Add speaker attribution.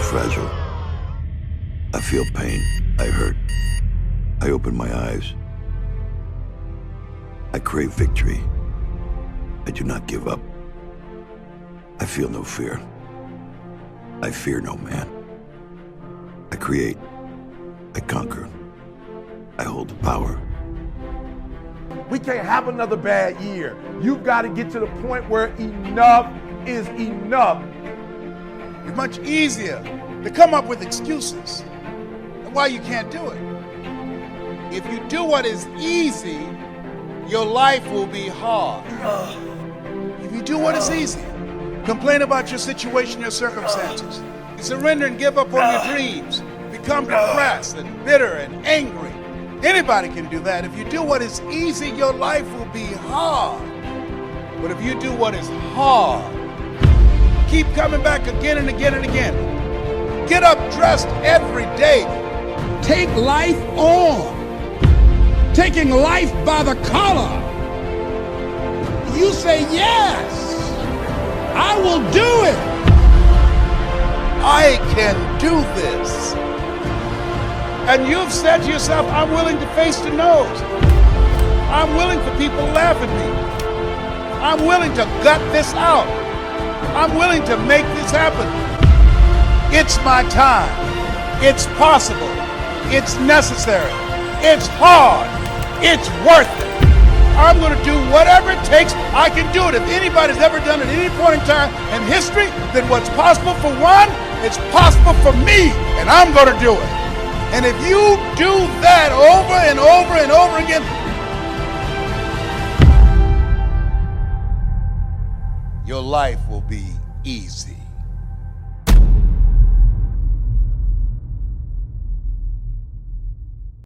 Speaker 1: fragile. I feel pain. I hurt. I open my eyes. I crave victory. I do not give up. I feel no fear. I fear no man. I create. I conquer. I hold the power.
Speaker 2: We can't have another bad year. You've got to get to the point where enough is enough.
Speaker 3: It's much easier to come up with excuses and why you can't do it. If you do what is easy, your life will be hard. If you do what is easy, complain about your situation, your circumstances, you surrender and give up on your dreams, become depressed and bitter and angry. Anybody can do that. If you do what is easy, your life will be hard. But if you do what is hard, keep coming back again and again and again. Get up dressed every day.
Speaker 4: Take life on. Taking life by the collar. You say, yes, I will do it.
Speaker 3: I can do this. And you've said to yourself, I'm willing to face the no's. I'm willing for people to laugh at me. I'm willing to gut this out. I'm willing to make this happen. It's my time. It's possible. It's necessary. It's hard. It's worth it. I'm going to do whatever it takes. I can do it. If anybody's ever done it at any point in time in history, then what's possible for one, it's possible for me, and I'm going to do it. And if you do that over and over and over again, your life will be easy.